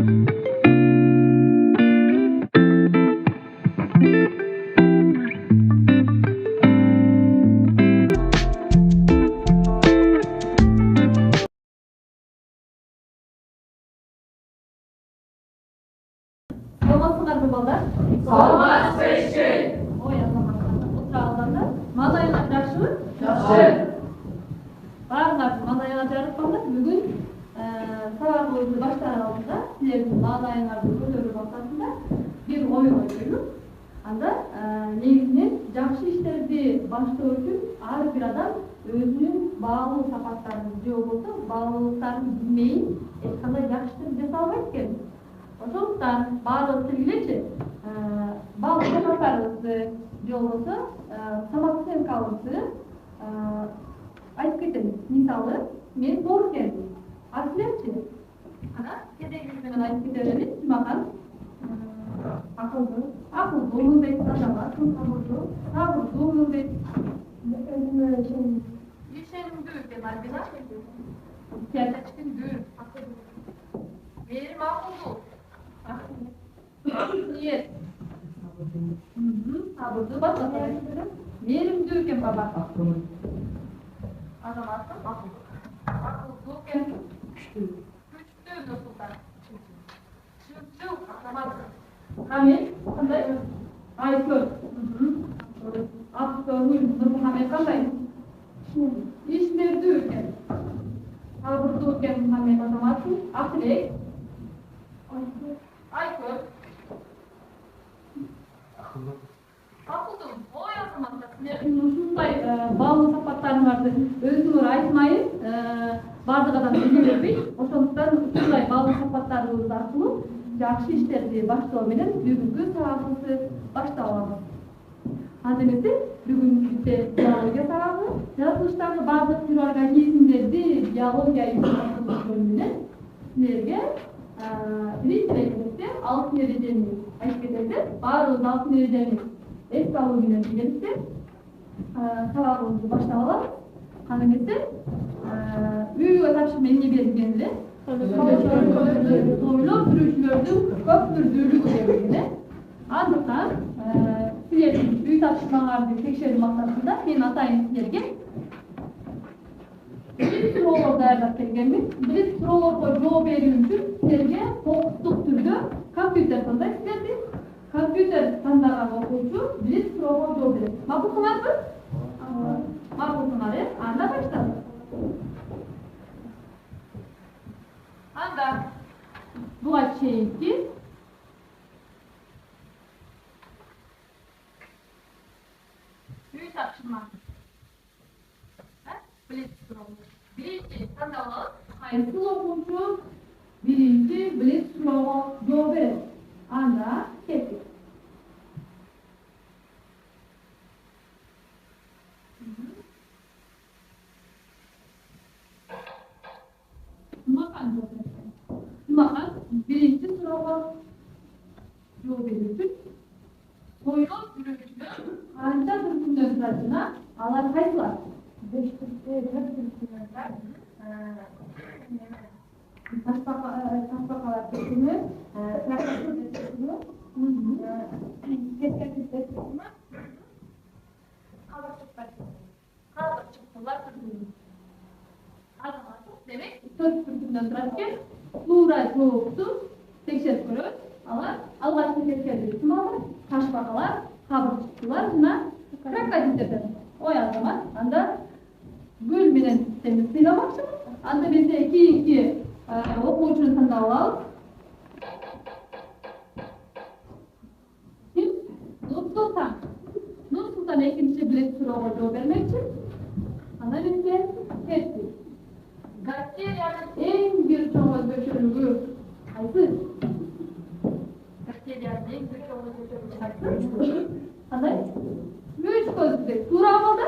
Salamatsınlar mı bala? Salmat beşi. O yazamadılar. Oturağlarında. Malayana çarşı? Çarşı. Bağırlar malayana çarşı bala. Bugün sabah boyunca başlar altında sizlerin malayanlarda görülür bakasında bir oyun oynuyoruz. Anda negizinin жақсы işlerdi başlıyor için her bir adam özünün bağlı sapatlarını biliyor olsa bağlılıklarını bilmeyin kanday жақсы desa almayız ki. Ошондуктан баардык тилгечи баалык сапаттарыбызды же болбосо самооценкабызды айтып кетебиз. Мисалы, мен зор келдим. А силерчи? Ана кедегиз менен айтып кете беребиз. Жумахан акылдуу, Улуубек Азамат, сабырдуу, Улуубек ишенимдүү деп Альбина. Сердечкиндүү. Мээрим акылдуу. Ниет. Sabırdı bak bakalım. Merimdүү экен баба. Азаматтын акылдуу экен. Күчтүү Нурсултан. Күчтүү Азамат. Камил кандай? Айкөл. Актörмүн Нурмухамед кандай? Ишмердүү экен. Sabırдуу экен Мухамед Азаматтын. Акылбек. Айкөл. Акылдуу. Ой Азаматтар, силердин ушундай баалуу сапаттарыңарды өзүңөр айтмай, баардык адам биле бербейт. Ошондуктан ушундай баалуу сапаттарыбыз аркылуу жакшы иштерди баштоо менен бүгүнкү сабагыбызды баштап алабыз. Азыр эмесе бүгүнкү бизде биология сабагы, жаратылыштагы баардык тир организмдерди биология менен силерге биринчи эле алтын эрежени айтып кетебиз. Баардыгыбыз алтын эрежени эске алуу менен келиптир. Сабагыбызды баштап алабыз. Аны эмесе үйгө тапшырма эмне берилген эле? Тойлоо жүрүүчүлөрдүн көпүрдүүлүгү берилген. Андыктан силердин үй тапшырмаңарды текшерүү максатында мен атайын силерге бир суроолор даярдап келгенмин. Бир суроолорго жооп берүү үчүн силерге токуттук түрдө компьютер тандайсыздар. Компьютер тандаган окуучу бир суроого жооп берет. Макулсуңарбы? Макулсуңар, анда баштайлы. Анда буга чейинки үй тапшырма. Birinci tandalı, kayıtlı okumucu, birinci bilinç suroğu жооп берет. Анда кеттик. Жумахан жооп берет. Жумахан birinci суроого жооп берүү үчүн тойлоо жүрүүчүлөр канча түркүмдөн туратына алар кайсылар? 5 түркүмдөр бар. Taşbakalar türkümü, Trakasız türkümü, Keskersiz türkümü, Kalıçıklar türkümü. Azamatsız demek, 4 türkümden turarken, Tuğra çoğuktu, tekşerip görüyoruz. Algaçlı keskersiz türkümü, Taşbakalar, Kalıçıklar, buna Trakasizlerden. O yazamaz, anda gül menen sistemi sıylamakçımız. Anda bize iki okuucunu tandap alabыз. Kim? Nursultan. Nursultan экинчи билет суроого жооп бермекчи. Анда бизге кетти. Бактериянын эң бир чоң өзгөчөлүгү кайсы? Бактериянын эң бир чоң өзгөчөлүгү кайсы? Кандай? Үч көздү. Туура болду?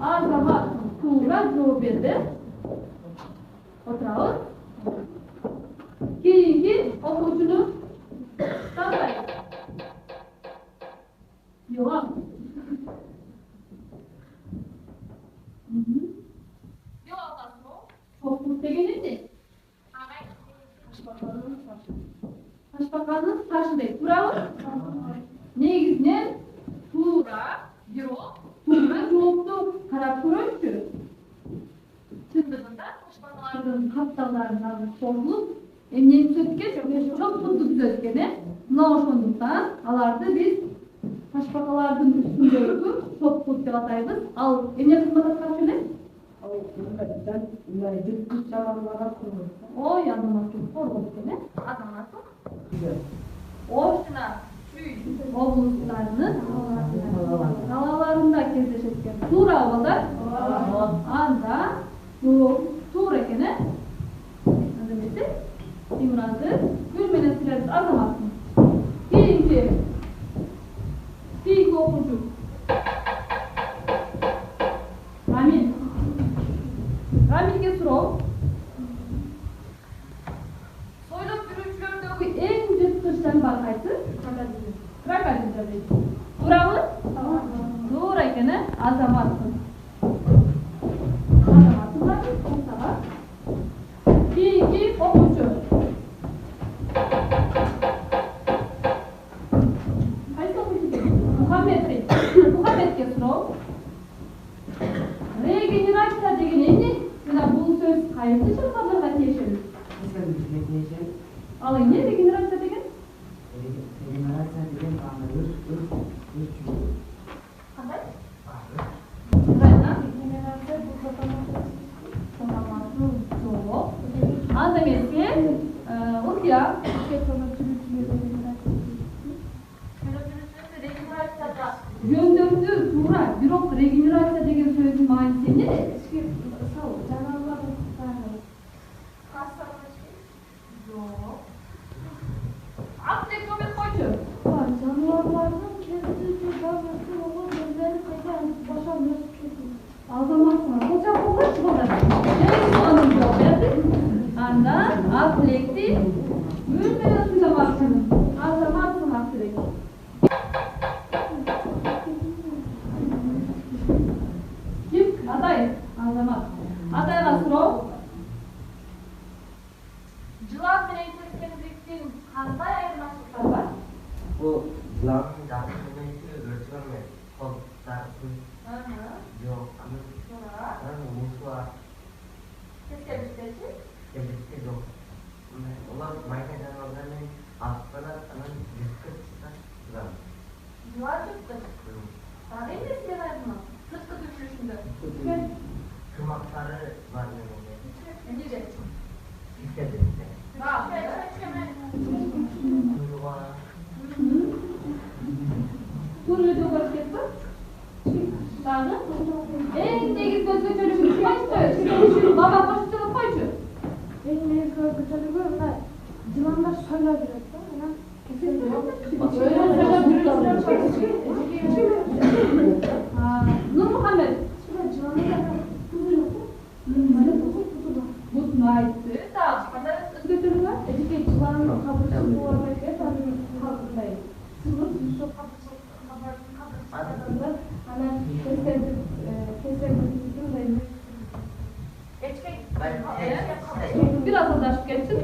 Азамат туура жооп берди. Oturalım. Keyinki okuucunu tanıyın. Yoğun. Yoğun nasıl o? Çok mutlu gelindi. Taşbakalım. Taşbakanın taşı değil. Bravo. Negizden tuğra, biro, tuğra cevaplı karab ko'raylik. Çındığında taşbakaların kaptalarından sorulup emniyet düzeltken çok mutlu düzeltken. Buna oşonduktan alardı biz taşbakalardan üstündeki çok put dep atayбыз. Al emniyet hizmet karşı ne? O yanılmasın. Korkutken adamlasın. Oşuna облыстарынын қалаларында кездешкен туура абалдар анда туура экен анда эмесе имранды гүл менен силерибиз азаматсың кийинки окуучу Рамилге суроо сойлоп жүрүүчүлөрдөгү эң жырткыч жаныбар кайсы? Крокодил дейт. Туурабы? Туура экен, азаматсың. Азаматсың ба? Кийинки окуучу. Кайсы окуучу? Мухаммедке суроо. Регенерация деген эмне? Мына бул сөз кайсы жаныбарларга тиешелүү? Ал эмне регенерация деген? Регенерация деген Кандай? Анда эмесе, Уркия, жөндөмдүү туура, бирок регенерация деген сөздүн мааниси эмне? Аптек жобет койчу. Жануарлардын керісінше базасы оған өздері қайта башан өсіп кетеді. Азаматсың, қылча қылғыш болар. Және соның жоқ берді. Анда Аптекти өзіне сыйламақсың. Азаматсың Аптек. Ким? Атай. Азамат. Атайға суроо. Жылан менен кескендиктин кандай айырмашылыктары бар? Bu жыланның жакшы өртү бар ме? Колдары жок, анын муусу бар. Кескендиктерчи? Кескендикте жок. Олар майда жаныбарлар менен атканат, анан жырткычтар турат. Жылан жырткыч. Дагы эмне силер айырмак? Сырткы түшүнүшүндө. Кырмактары бар менен. Эмнеге? Кескендикте. Турuydu көрсөтпө? Дагы? Эң негизги өзгөчөлүгү койчу. Баба кошчулук койчу. Ең негізгі өзгөчөлүгү мына жыландар сойлоп жүрөт да, анан Нурмухаммед, бутун айтты. Так, кандай өзгөчөлүгү бар? эжеке жыланын кабырчасы болор экен, анын кабырдай сынып, ушул кабырчасы анан Biraz adashıp ketsin.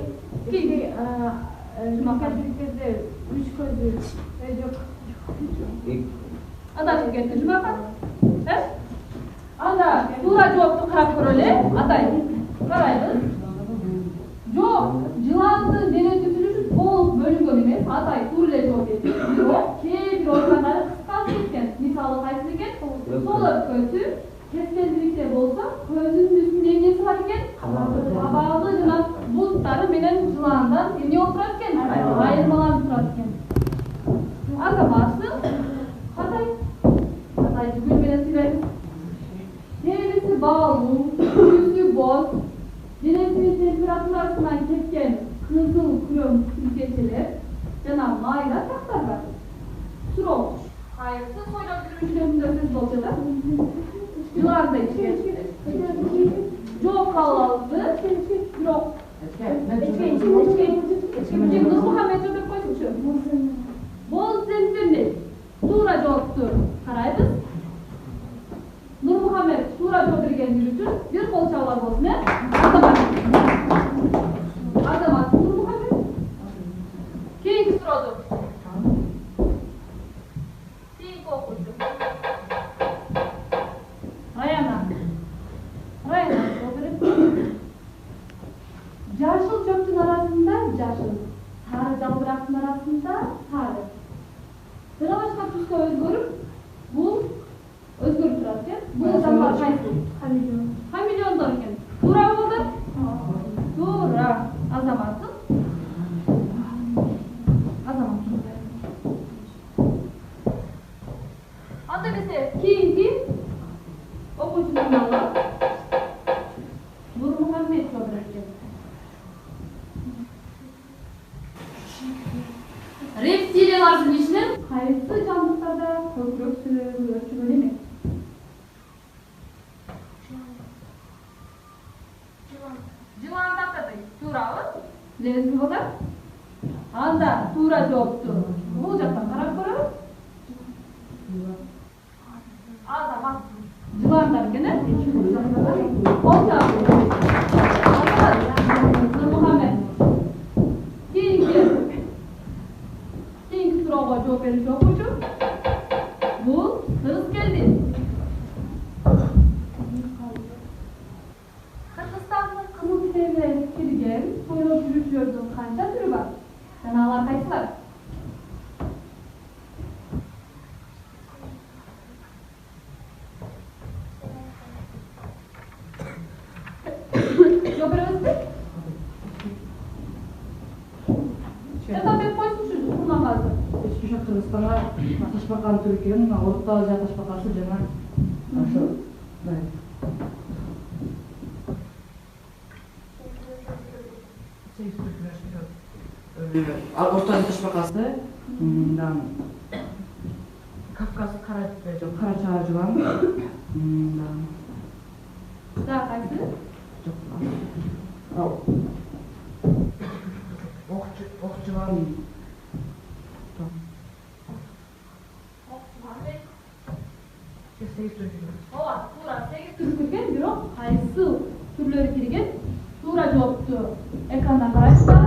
Жумакадиктерде үч көзү жок. Adashıp ketsin. Жумака. Анда туура жоопту карап көрөлү. Атай. Карайбыз. Жок, жыландын дене түзүлүшү толук бөлүнгөн эмес. Атай туура эле жооп берди. Бирок кээ бир органдары кыскартып кеткен. Мисалы кайсы экен? Сол өпкөсү кескендиликте болсо, көзүнүн үстүндө эмнеси бар экен? Кабагы жана буттары менен жыландан эмне болуп турат экен? Айырмаланып турат экен. Азаматсың, кандай? Кандай гүл менен сыйлайбыз. Терisi bağlı, yüzü boz, denesinin temperatürasından ketken kızıl krem silkeçeler, jana mayra taktar var. Surov. Hayırsı soylap yürüyüşlerinde söz bolsa da. Yıllarda içken. Çok kalaldı, yok. Şimdi Nurmuhammed Öbek koymuş. Bol zemzemli, tuğra joktur. Karayız. Nurmuhammed tuğra jok bergen yürüyüşün bir kol çağlar bolsun, Azamat. Azamat Nurmuhammed. Keyingi so'rovdim. Keyingi o'quvchi. Rayana. Rayana so'raydi. Yaşıl çöpün arasında yaşıl. Sarı daldırakın arasında sarı. Bir başka tuşka özgürüp bu özgürüp durarken bu zaman kaydı. Hamilyon. Hamilyon derken. Dura oldu. Dura. Azamatın. Azamatın. Anda ise keyingi okuyucunun alı. Nur Muhammed so'raydi. Reptiliyalar bilişinin qaysi canlılarda ko'proq sürüyorçu bölemi? Civan taqaday turavı. Lezgi bo'lar. Anda tura javobtu. Bu jaqdan qarab ko'ramiz. Azamat. Civanlargina. O'rta. Nur Muhammed. Keyingi so'rovga javob berish o'quvchi. Bu qiz keldi. Qirg'izistonning qizil kitoblarga kirgan so'ylab yuruvchilarning qancha turi bor? Sanalar qaysilar? Javob berasizmi? Etapet qo'ysin shu qurmanqazi. Eski Kırgızistan'a taşbakan Türkiye'nin Avrupa Azya taşbakası cana şu evet. Orta Azya taşbakası dan Kafkas Karaçağcıvan dan Daha qaysi? Okçuvan Ova, tura 8 tur kirgan, biroq qaysi turlari kirgan? Tura javobtu. Ekrandan qarashlar.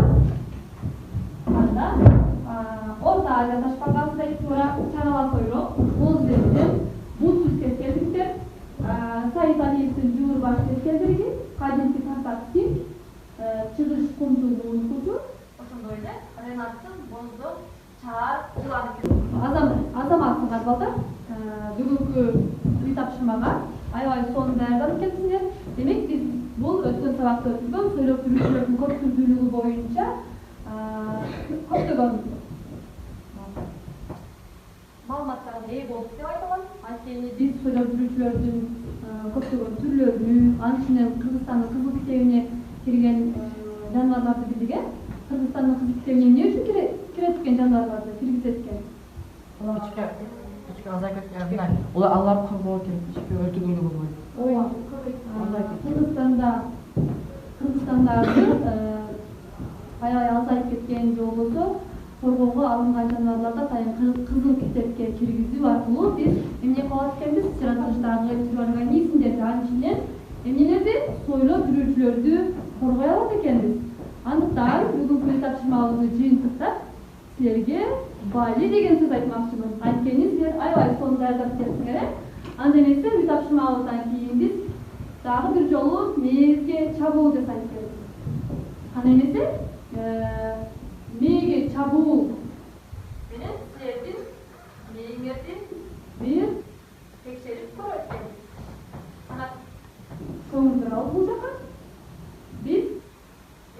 Mana O'rta Asiyo tashbaqasidagi tura chanala so'yroq, o'zlarining bu turga keldik. Sayit Aliyevning jur boshqa keldirdi. Qadimki fantastik chiqish qumtuğunu kutu. Oshundoyda Renatning bozdo char ulanib. Azamatning albatta bugungi uy topshirmaga ay sonunda yardım ketisizler. Demek biz bu o'tgan sabaqda o'tgan so'ylab yuruvchilarning ko'p turligi bo'yicha ko'plagan ma'lumotlarga ega bo'ldik deb aytaman. Aytganda biz so'ylab yuruvchilarning ko'plagan turlarini, anchina Qirg'izistonning qizil kitobine kirgan jonivorlarni bildigan. Qirg'izistonning qizil kitobine ne uchun kiretgan jonivorlarni kirgizgan? Ular Allah'ın kabul etmiş bir öldürülü bu boy. Ova. Kırgızistan'da bayağı azayıp ketken jolusu korgowga alıngan janavarlarda tayın kızıl kitapga kirgiziүү arkылуу biz эмне кылат экенбиz жаратылыштагы организмдерди анчинен эмнелерди сойлоп жүрүүчүлөрдү коргой алат экенбиз. Андыктан бүгүнкү тапшырмабызды жыйынтыктап силерге Бали деген сөз айтмакчымын. Анткени силер аябай сонун даярдап келиңер. Анда эмесе үй тапшырмабыздан кийин биз дагы бир жолу мээзге чабуу жасайт экенбиз. Аны эмесе мээге чабуу менен силердин мээңерди бир текшерип көрөт экенбиз. Ана көңүлдөр алып бул жака биз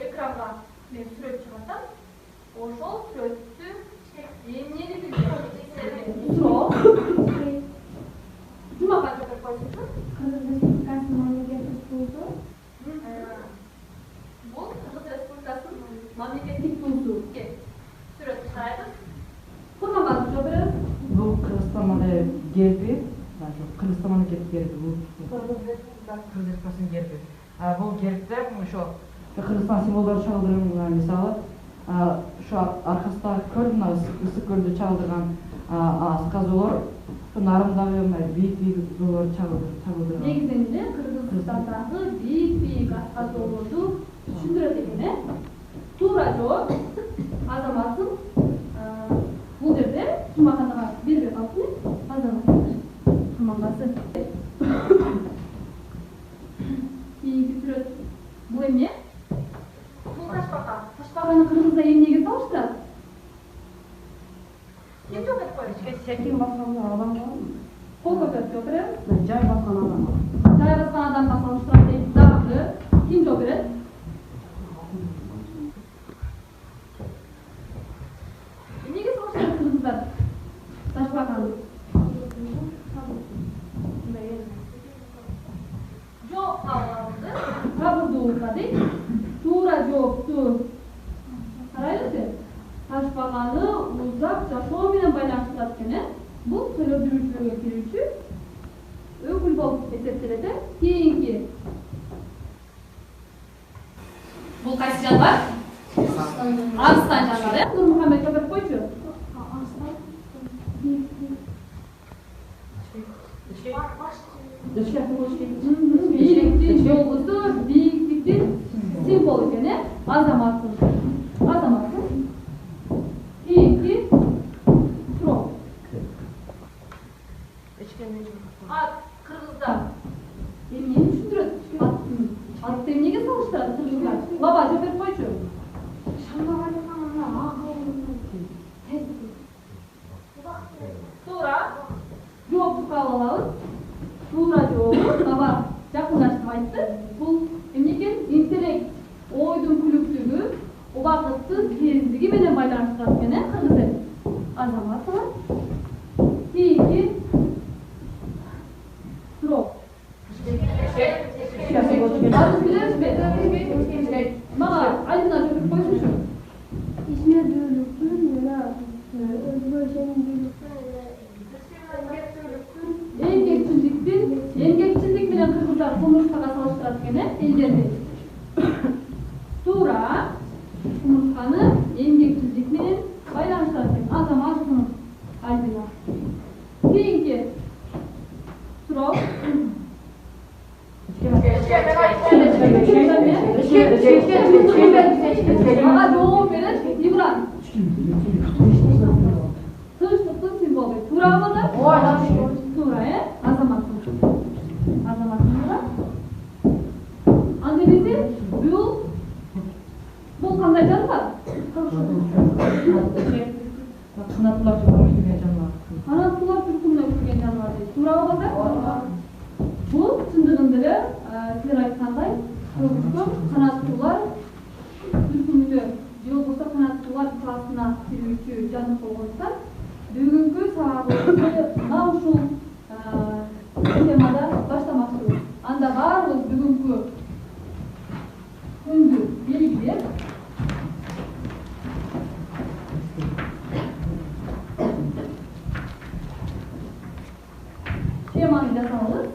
экранга мен сүрөт чыгартам. Ошол сүрөттү эмнени билдирет? Суроо. Жумака жакып койсунчу. Кыргыз Республикасынын мамлекеттик туусу. Бул Кыргыз Республикасынын мамлекеттик туусу. Сүрөт чыгарабыз. Курманбаев жооп беребиз. Bu Kırgızistan'da gerbi, Kırgızistan'da gerbi bu. Kırgızistan'ın gerbi. Bu gerbide şu Kırgızistan simvolları çaldırılan misali şu arkasında kör, ısık gördü çaldırgan сказолор, şu narımdagı büyük zolar çaldırgan. Негизинде Кыргызстандагы бийик асказолорду түшүндүрөт экен. Туура жооп Азаматтын эмнеге салыштырат? Ким жок этип коет? Секин басқан адам бар. Кол көтөрүп жок берет? Жай басқан адам. Жай баскан адамга салыштырат дейт. Дагы ким жок берет? Эмнеге салыштырат кыргыздар? Ташбаканы. Жок кабылды. Кабылды дейт. Туура жоопту карайлычы. Ташбаканы узак жашоо менен байланыштырат экен, бул сүйлөдүрүүчүгө кирүүчү өкүл болуп эсептелет. Кийинки бул кайсы жаныбар? Арстан жаныбары. Нурмухаммед көтөрүп койчу. Бийликтин жолгусу, бийиктиктин символу экен, азаматтын. Кийинки суроо. Ат кыргызда эмнени түшүндүрөт? Атты эмнеге салыштырат кыргыздар? Баба жооп берип койчу. Туура. Жоопту кабыл алабыз. Туура жообу баба жакындашып айтты. Бул эмне экен? Интеллект, ойдун күлүктүгү, убакыттын тездиги менен байланыштырат экен, кыргыз эли. Азамат бар. Кийинки суроо. Атын билесизби? Мага Айдына жооп берип койсунчу. Эмгекчилдик менен кыргыздар кумурскага салыштырат экен, элдерди. Туура. Кумурсканы эмгекчилдик менен байланыштырат экен. Азамат Айдына. Кийинки суроо. Ага жооп берет Ибран. Тынчтыктын символу. Туурабы да? Туура, азаматтын. Туура. Анда эмесе бул кандай жаныбар? Канаттуулар түркүнөн жаныбар. Канаттуулар түркүнөн көргөн жаныбар дейт. Туурабы да? Бул чындыгында эле силер айткандай, көбүнчө канаттуулар түркүндө же болбосо канаттуулар классына кирүүчү жаныбар болгондуктан бүгүнкү сабагыбызды мына ушул темада баштамакчыбыз. Анда баарыбыз бүгүнкү күндү белгилеп, теманы жасабыз.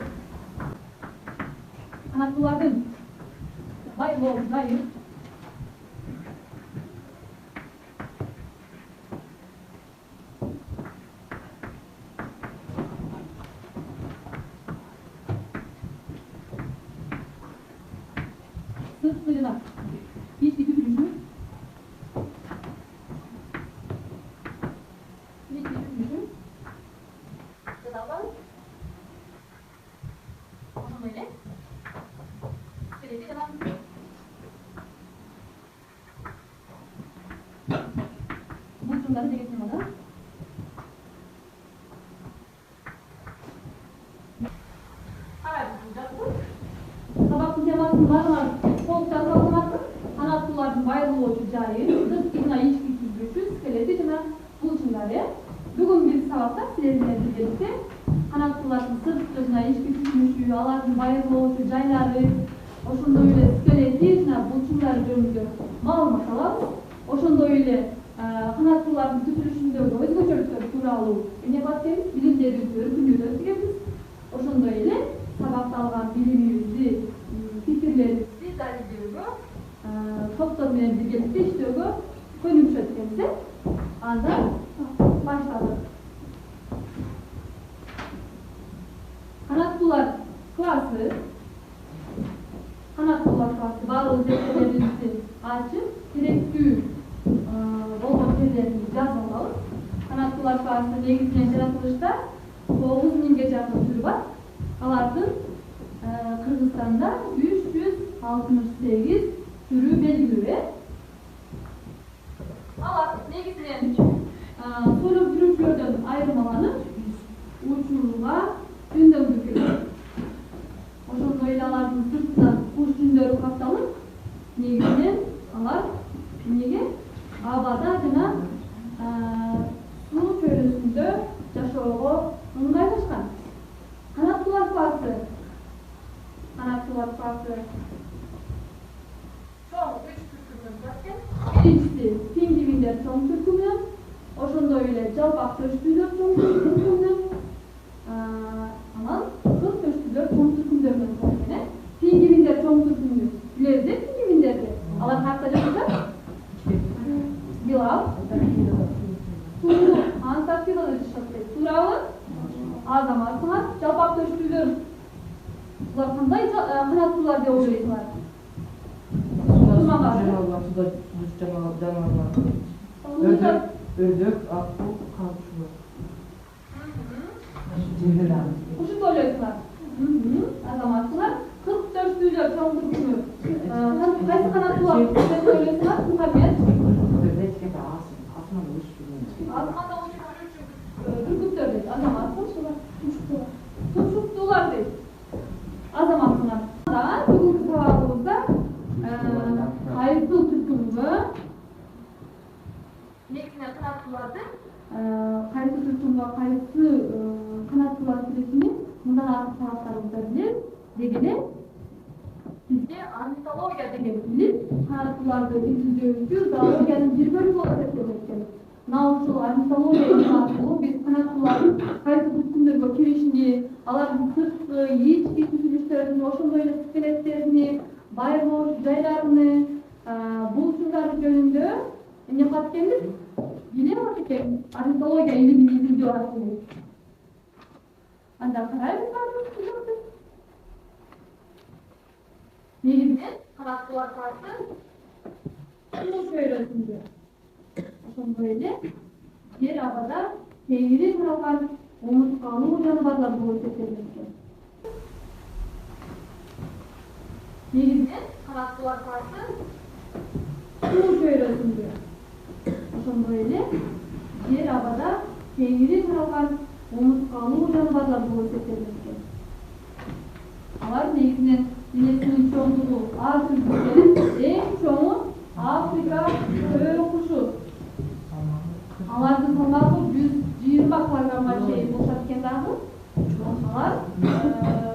Канаттуулардын байлоо жайы сыртына ички түзүлүшү жасалган. Ошондой эле скелети жана булчуңдары деген темада сабактын темасын баарыңар толук жазып алгансыздар. Канаттуулардын байлоочу жайы, сырткы жана ички түзүлүшү, скелети жана булчуңдары. Бүгүн биз сабакта силер менен биргеликте канаттуулардын сырткы жана ички түзүлүшү, алардын байлоочу жайлары, ошондой эле скелети жана булчуңдары жөнүндө маалымат алабыз. Ошондой эле канаттуулардын түзүлүшүндөгү өзгөчөлүктөр тууралуу эмне кылат экенбиз? Билимдерибизди өркүндөтөт экенбиз. Ошондой эле сабакта алган билимибизди, пикирлерибизди далилдөөгө, топтор менен биргеликте иштөөгө көнүгүшөт экенбиз. Анда баштадык. Канаттуулар классы баардык зерттөөлөрүбүздү ачып, керектүү болгон жерлерин жазып алабыз. Канаттуулар классы негизинен жаратылышта 9000ге жакын түрү бар. Алардын Кыргызстанда 368 түрү белгилүү. негизинен сүйлөп жүрүүчүлөрдөн айырмаланып учууга жөндөмдүү керек. Ошондой эле алардын сыртынан куш жүндөрү капталып, негизинен алар эмнеге абада жана суу чөйрөсүндө жашоого ыңгайлашкан. Канаттуулар классы. Чоң 3 түркүмдөн турат экен. Биринчиси пингвиндер чоң түркүмүнөн, ошондой эле жалпак төштүүлөр чоң түркүмүнөн, анан кыз төштүүлөр чоң түркүмдөрдөн турат экен. Пингвиндер чоң түркүмү. Билесиз пингвиндерди? Алар каякта жашашат? Билал. Антарктидада жашашат. Туурабы? Азаматсыңар, жалпак төштүүлөр. Булар кандай канаттуулар деп ойлойсуңар? Ördek, akbul, kamçılar. Ушунду ойлойсуңар. Азаматсыңар, 44 түйлөр чоң түркүмү. Кайсы канаттуулар деп ойлойсуңар? Мухаммед. Азманда учуп жүрүүчү бүркүттөр дейт. Азаматсың, тумшуктуулар дейт. Азаматсыңар. Бүгүнкү сабагыбызда кайсы түркүмгө негизинен канаттууларды кайсы түркүмгө кайсы канаттуулар киресини мындан аркы сабактарыбызда билебиз дегене бизде орнитология деген билим канаттууларды изилдөөчү зоологиянын бир бөлүгү болуп эсептелет экен. Мына ушул орнитология аркылуу биз канаттуулардын кайсы түркүмдөргө киришини, алардын сырткы, ички түзүлүштөрүн, ошондой эле скелеттерини, байырмооч жайларыны, булчуңдары жөнүндө эмне кылат экенбиз? Биле алат экен орнитология илимин изилдөө аркылуу. Анда карайбыз. Негизинен канаттуулар классы суу чөйрөсүндө. Ошондой эле жер абада теңири таралган омурткалуу жаныбарлар болуп эсептелет экен. Негизинен канаттуулар классы суу чөйрөсүндө. Ошондой эле жер абада теңири таралган омурткалуу жаныбарлар болуп эсептелет экен. Алар негизинен денесинин чоңдугу ар түрдүү эң чоңу Африка көө кушу. Алардын салмагы 120 килограммга чейин болушат экен дагы. Алар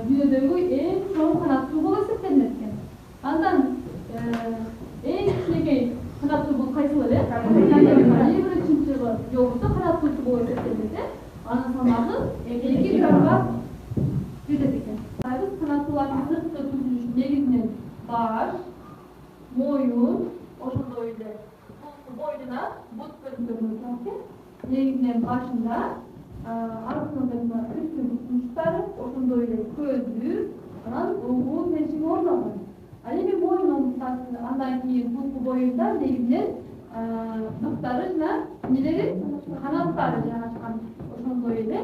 дүйнөдөгү эң чоң канаттуу болуп эсептелет экен. Андан эң кичинекей канаттуу бул кайсыл эле? Калибри чымчыгы жолдо канаттуусу болуп эсептелет. Анын салмагы 2 граммга жетет экен. Канаттуулардын сырткы түзүлүшү негизинен баш, моюн, ошондой эле бойдуна бут бөлүктөрүнөн турат экен. Негизинен башында аркасында күчтары, ошондой эле көзү, анан угуу тешиги орун алган. Ал эми моюн омурткасы, андан кийин бут боюнда негизинен буттары жана эмнелери канаттары жайгашкан. Ошондой эле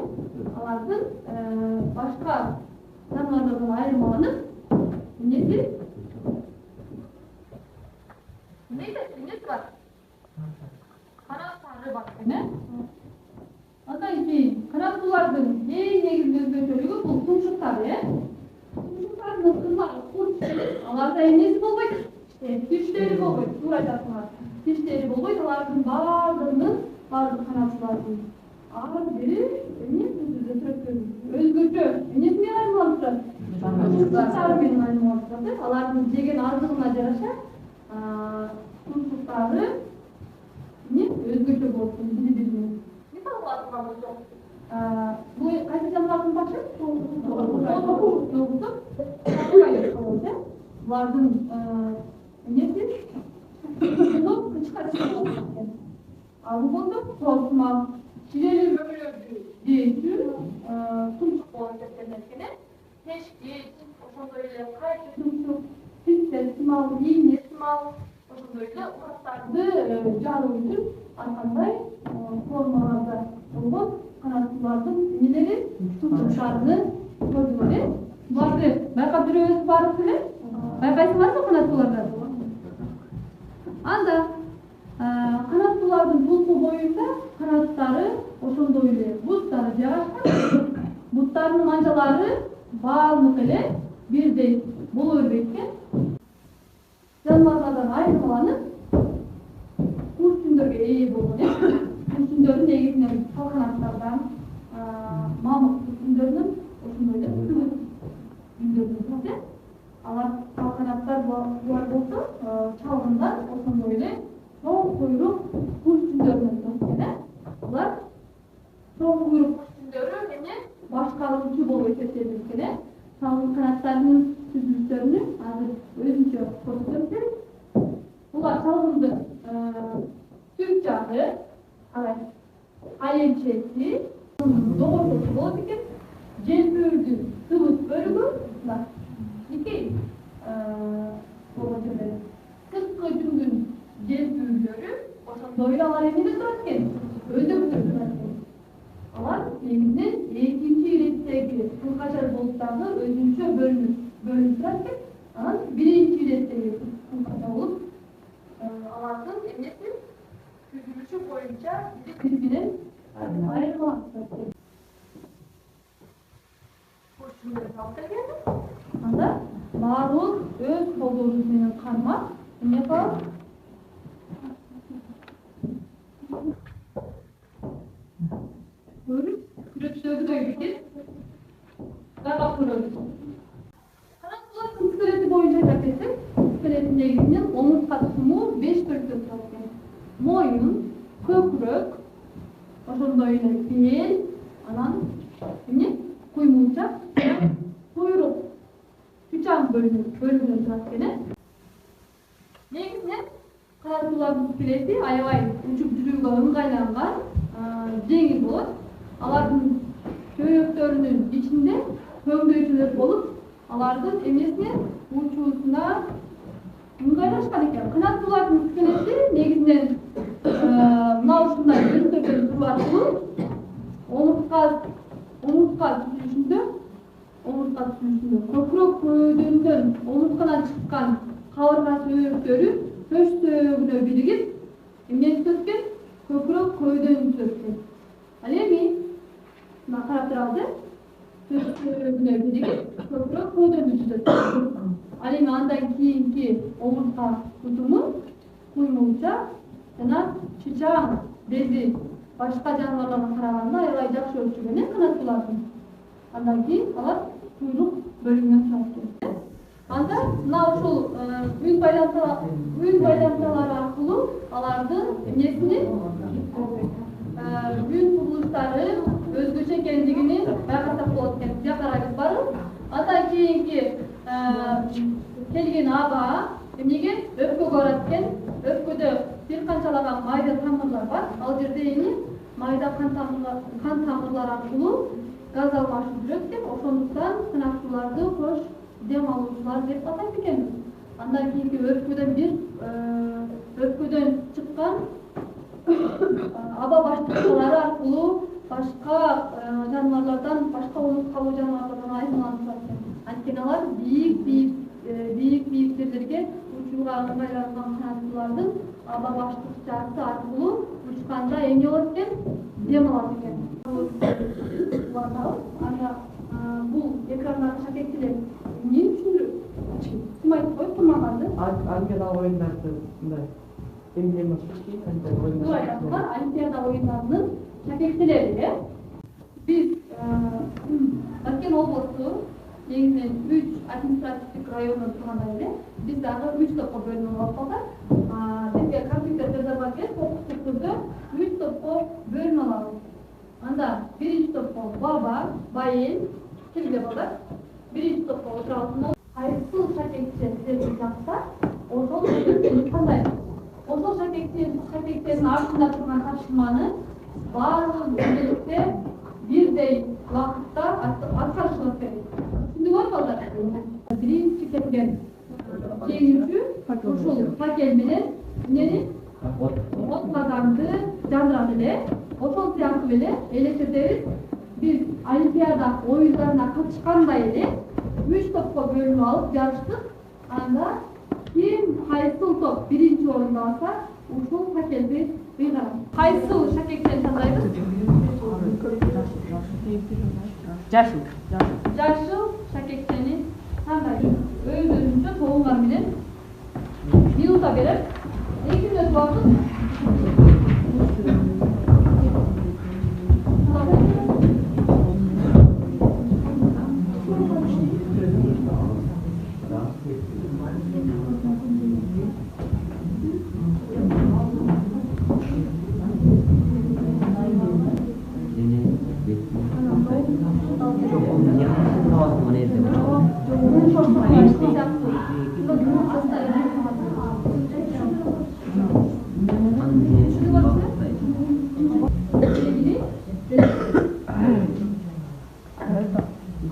алардын башка жаныбарлардан айырмаланып эмнеси? Эмнеси бар? Канаттары бар экен, Андан кийин канаттуулардын эң негизги өзгөчөлүгү бул тумшуктары, Тумшуктардын ысырлары курч, аларда эмнеси болбойт? Тиштери болбойт, туура айтасыңар. Тиштери болбойт, алардын бардык канаттуулардын ар бири эмне өзгөчө. Эмнеси менен айырмаланып турат? Тумшуктары менен айырмаланып турат. Алардын жеген азыгына жараша тумшуктары өзгөчө болуп бири-бирине. Мисалы алганда бул кайсы жаныбардын башы? Булардын эмнеси? Кычка чыгып кеткен. Ал болду тосмал, чирели мөмөлөрдү жеүүчү тумшук болуп эсептелет экен. Тешкич, ошондой эле кайчы тумшук, тиштер сымал, ийне сымал, ошондой эле ураттарды жаруу үчүн ар кандай формаларда болгон канаттуулардын эмнелери тумшуктарыны көрдүк эле. Буларды байкап жүрөбүз барып эле. Байкайсыңарбы канаттууларды? Анда канаттуулардын боюнда канаттары ошондой эле буттары жайгашкан. Буттардын манжалары баардык эле бирдей боло бербейт экен. Жаныбарлардан айырмаланып куш түндөргө ээ болгон экен. Куш түндөрү негизинен салканаттардан, мамык түндөрүнөн ошондой эле түндөрдөн турат. Алар салканаттар булар болсо чалгындан ошондой эле чоң куйрук куш түндөрүнөн турат экен. Булар чоң куйрук куш түндөрү эмне башкаруучу болуп эсептелет экен. Чалгын канаттарынын түзүлүштөрүнү азыр өзүнчө көрсөтөм. Булар чалгындын түп жагы, айылчеси, догошосу болот экен. Желпүүрдүн сыбыт бөлүгү икей болот экен. Сырткы жүндүн желпүүлөрү ошондой эле алар эмнеде турат экен? Өзөктөр турат экен. Алар негизинен экинчи иреттеги кылкажар булуттарды өзүнчө бөлүнүп турат экен. Анан биринчи иреттеги кылкажар булут алардын эмнеси түзүлүшү боюнча бири менен айырмаланат экен. Анда баардык өз колдорубуз менен кармап эмне кылабыз? Күрөтсөгдөй бекер гайгап көрөбүз. Канаттуулардын скелети боюнча айтып кетсек, скелеттин негизинен омуртка тусуму 5 бөлүктөн турат экен. Моюн, көкүрөк, ошондой эле бел, анан эмне? Куймулчак, куйрук, чучан бөлүгүнөн турат экен. Негизинен канаттуулардын скелети аябай учуп жүрүүгө ыңгайланган, жеңил болот. Алардын чөйрөктөрүнүн ичинде көмдөйчөлөр болуп, алардын эмесине учуусуна ыңгайлашкан экен. Канаттуулардын скелети негизинен мына ушундай бөлүктөрдөн туруу аркылуу омуртка түзүлүшүндө көкүрөк көйдөндөн омурткадан чыккан кабыргасы өрүктөрү көчтөгүнө биригип эмне түзөт экен? Көкүрөк көйдөнү түзөт экен. Ал эми мына карап турабыз, көчтөгүнө биригип көкүрөк көйдөнү түзөт. Ал эми андан кийинки омуртка тутуму куймулчак жана чычаң бези башка жаныбарларга караганда аябай жакшы өлчөгөн канаттуулардын. Андан кийин алар куйрук бөлүгүнөн турат экен. Анда мына ушул үн байланмалары аркылуу алардын эмнесини үн кубулуштары өзгөчө экендигини байкасак болот экен. Бизге карайбыз барып. Андан кийинки келген аба эмнеге өпкөгө барат экен. Өпкөдө бир канчалаган майда тамырлар бар. Ал жерде эми майда кан тамырлар аркылуу газ алмашуу жүрөт экен. Ошондуктан канаттууларды кош дем алуучулар деп атайт экенбиз. Андан кийинки өпкөдөн чыккан аба баштыктары аркылуу башка жаныбарлардан, башка омурткалуу жаныбарлардан айырмаланып турат экен. Анткени алар бийик жерлерге учууга ыңгайланган канаттуулардын аба баштыкчасы аркылуу учканда эмне болот экен? Дем алат экен. Анда бул экрандагы шакектилер эмнени түшүндүрөт? Ким айтып коет мага? Олимпиада оюндарды мындай эмблематик оюндар. Олимпиада оюндарынын шакектилери, Биз Баткен облусу негизинен 3 административдик райондон тургандай эле биз дагы 3 топко бөлүнүп алып калдык. Бизге компьютер жасап келип, окуттук түрдө 3 топко бөлүнүп алабыз. Анда биринчи топко баба, байел, кирге балдар. Биринчи топко отурабыз. Кайсыл шакекчи сиздердин жакта ошол шакектин кандай? Ошол шакектердин артында турган тапшырманы баардык бийликте бирдей убакытта аткарышылат керек. Түшүндүңөр балдар? Биринчи келген жеңүүчү ушул пакет менен эмнени? От казанды жандырат эле. Ошол сыяктуу эле элестетебиз. Биз Олимпиада оюндарына катышкандай эле 3 топко бөлүнүп алып жарыштык. Анда ким кайсыл топ биринчи орунду алса, ушул пакетти Кайсы шакектени тандайбыз? Жашыл. Жашыл шакектени тандайбыз. Өзүнчө тоолор менен минута берет. 2 мүнөт убакыт.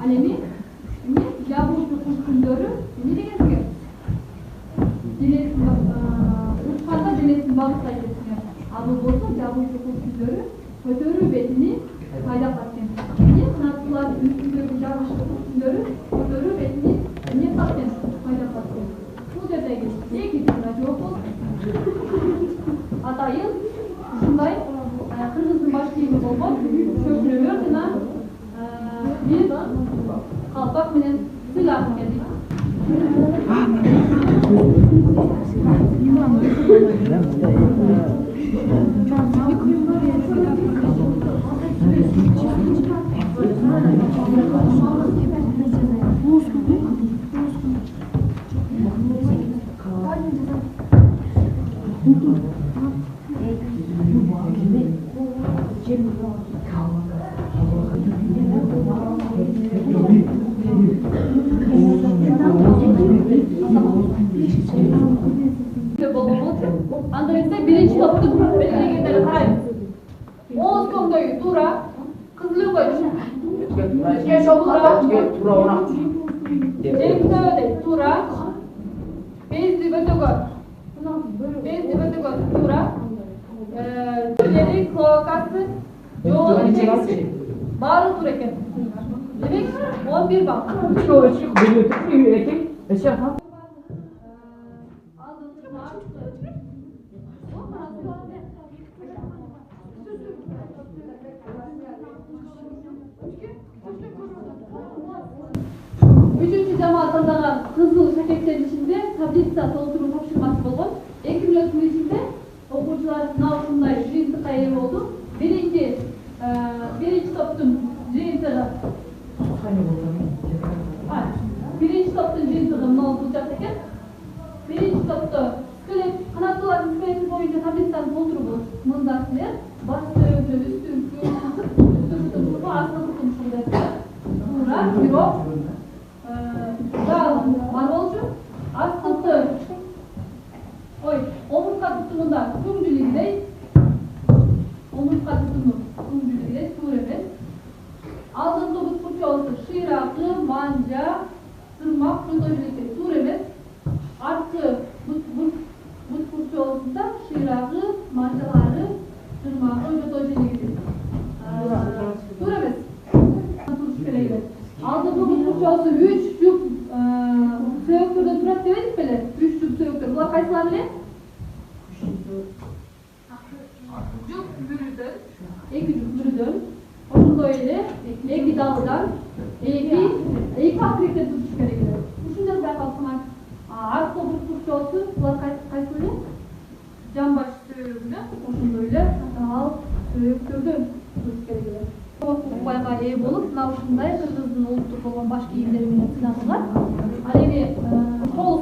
Ал эми жабуучу куш күндөрү эмне дегенсиңер? Учканда денесин багыттай десиңер. Ал болсо жабуучу куш күндөрү көтөрүү бетини пайдалап экен. Эмне канаттуулардын үстүндөгү жабуучу куш күндөрү көтөрүү бетини эмне кылат экен? Пайдалап экен. Бул жердеги эки жумла жооп болду. Атайын ушундай кыргыздын баш кийими болгон шөпүрөлөр жана бир калпак менен сыйлап келдик. Анда ise birinci toplum belirleyenlere karayın. Oğuz kondoyu tura, kızılıyor koymuş. Cemsöde tura, bezli götөгö tura, türleri, kloakası, yol emeksi, bağlı tur eken. Demek 11 bak. Üçüncü cemaat tanınan kızıl şakeklerin içinde tablitsa толтыруу тапшырмасы болгон. 2 мүнөттүн ичинде окуучулар сыналышындай жыйынтыкка ээ болду. Birinci топтун жыйынтыгы мынау булчак экен. Birinci topto скелет, канаттуулардын скелети боюнча таблицаны толтуруу болот. Мында силер басты үстүн астын кутумушун деп туура бирок бар болчу астыкты омуртка тутумунда түңдүүлүгүндөй туура эмес. Алдыңкы бут функциясы шыйракы, манжа, тырмак, жотожелектер туура эмес. Арткы бут функциясында шыйрагы, манжалары, тырмагы, жотожелектер туура эмес. Туруш керек эле. Алдыңкы бут функциясы 3 жуп сөйөктөрдөн турат дебедик беле? 3 жуп сөйөктөр. Булар кайсылар эле? Жуп бүрүдөн, 2 жуп бүрүдөн, ошондой эле 2 далыдан, 2 акректен туруш керек эле. Ушундай байкалсаңар, арткы бут функциясы булар кайсы эле? Жамбаш сөйөгүнөн, ошондой эле ал сөйөктөрдөн туруш керек эле. Укпайга ээ болуп, мына ушундай кыргыздын улуттук болгон баш кийимдери менен сыйнадылар. Ал эми кол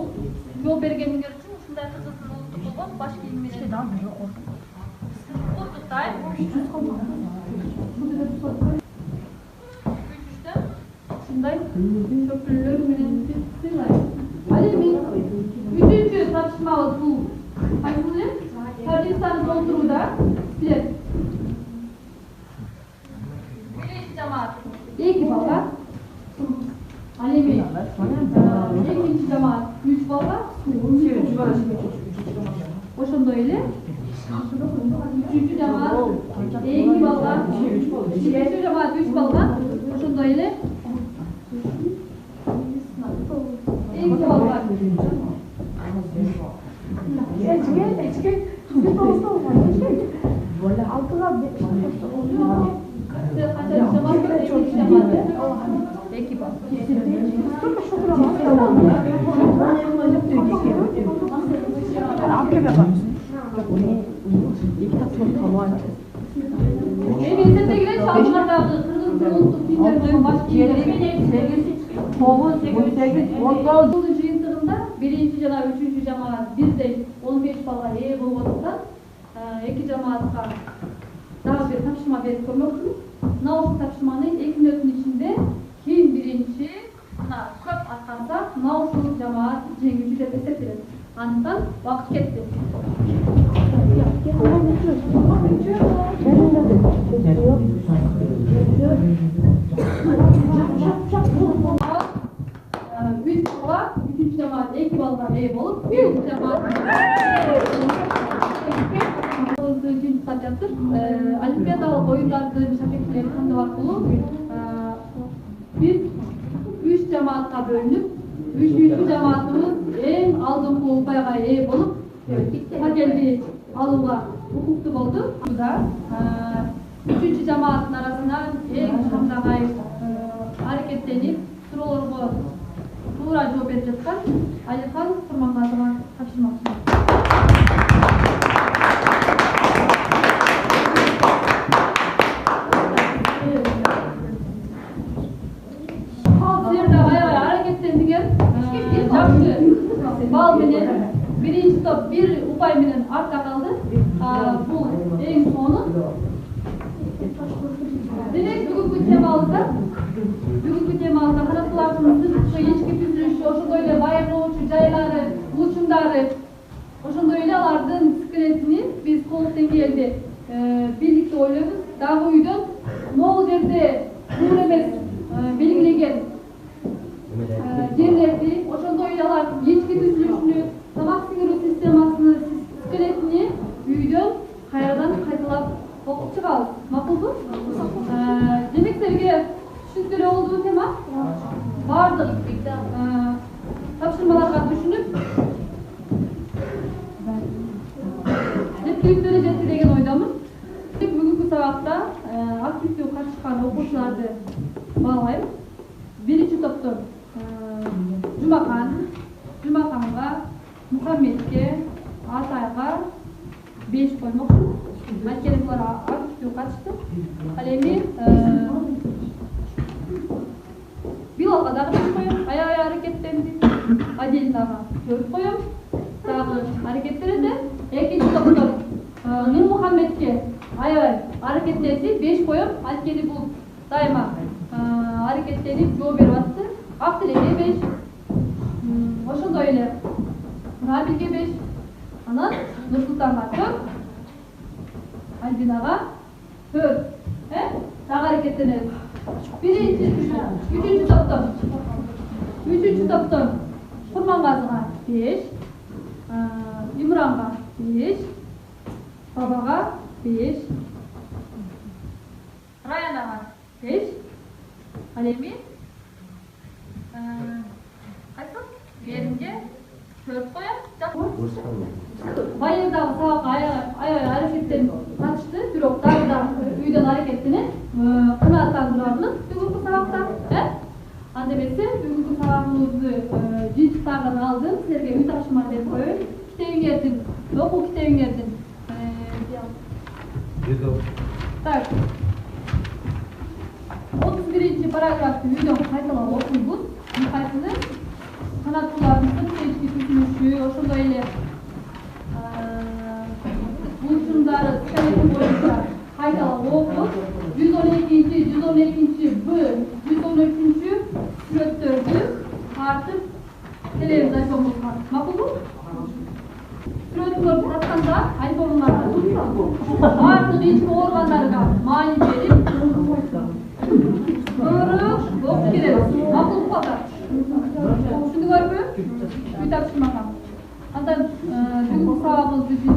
жооп бергениңер үчүн ушундай кыргыздын улуттук болгон баш кийим менен куртуктайм. Ушундай чөпүрөлөр менен сыйлайм. Ал эми үчүнчү тапшырмабыз бул кайсы эле? Таблицаны толтурууда силер жамаат 2 балга. Ал эми экинчи жамаат 3 балга. Ошондой эле үчүнчү жамаат 2 балга. Экинчи жамаат 3 балга. Ошондой эле 2 балга. Altıga bir birinci jana üçüncü cemaat birde 15 balla eye bolgonduktan эки жамаатка дагы бир тапшырма берип көрмөкчүмүн. Мына ушул тапшырманы 2 мүнөттүн ичинде ким биринчи мына көп атканса мына ушул жамаат жеңүүчү деп эсептелет. Андыктан убакыт кетти. Үч бала, үчүнчү жамаат 2 балга ээ болуп, биринчи жамаат Олимпиадалык оюндардын шакирттерин тандоо аркылуу биз 3 жамаатка бөлүнүп, 3 жамаатыбыз эң алдыңкы упайга ээ болуп, пакетти алууга укуктуу болду. 3 жамааттын арасынан эң кандагай аракеттенип, суроолорго туура жооп берип жаткан Алихан Курмангазовго тапшырмакчымын. Bal menен birinci top bir upay menен артта калды. Бул эң соңу. Демек бүгүнкү темабызда каракчылардын сырткы ички түзүлүшү, ошондой эле байырлоочу жайлары, улчундары, ошондой эле алардын скелетини биз толук деңгээлде бийликте ойлойбуз. Дагы үйдөн могул жерде туура эмес белгилеген жерлерди, ошондой эле алардын ички түзүлүшүнү, тамак сиңирүү системасынын скелетини үйдөн кайрадан кайталап окуп чыгабыз. Макулбу? Демек силерге түшүнүктүү болду тема. Бардык тапшырмаларга түшүнүп, жеткиликтүү жетти деген ойдомун. Бүгүнкү сабакта активдүү катышкан окуучуларды баалайм. Биринчи топтон Жумаканга, Мухаммедке, Атайга 5 коймокчумун. Анткени булар активдүү катышты. Ал эми Билалга дагы 5 коем, аябай аракеттенди. Адилнага 4 коем. Дагы аракеттерди. Экинчи топтон Нурмухаммедке аябай аракеттенди, 5 коем. Анткени бул дайыма аракеттенип жооп берип атты. Актилекке 5. Ошондой эле Рабилге 5. Анан Нурсултанга 4. Альбинага 4. Дагы аракеттенебиз. Үчүнчү топтон Курмангазыга 5. Имранга 5. Бабага 5. Раянага 5. Ал эми кайсы? Беринге 4 коем. Байырдагы сабакка аябай аракеттенип катышты, бирок дагы да үйдөн аракеттенип кынааттандырабыз бүгүнкү сабакта. Анда эмесе бүгүнкү сабагыбызды жыйынтыктардан алдым. Силерге үй тапшырма берип коеюн. Китебиңердин, окуу китебиңердин так 31-ci paragrafты үйдөн кайталап окуйбуз. Кайсыны канаттуулардын ички түзүлүшү, ошондой эле булчундары скелети боюнча кайталап окуп, 112-ci, 112-ci Б, 113-cü сүрөттөрдү тартып келебиз айфонубузга. Макулбу? Сүрөттөрдү татканда айфонуңарга бардык ички органдарга маани берип окуп келебиз. Макулбу балдар? Түшүндүңөрбү? Үй тапшырмага. Андан бүгүнкү сабагыбызды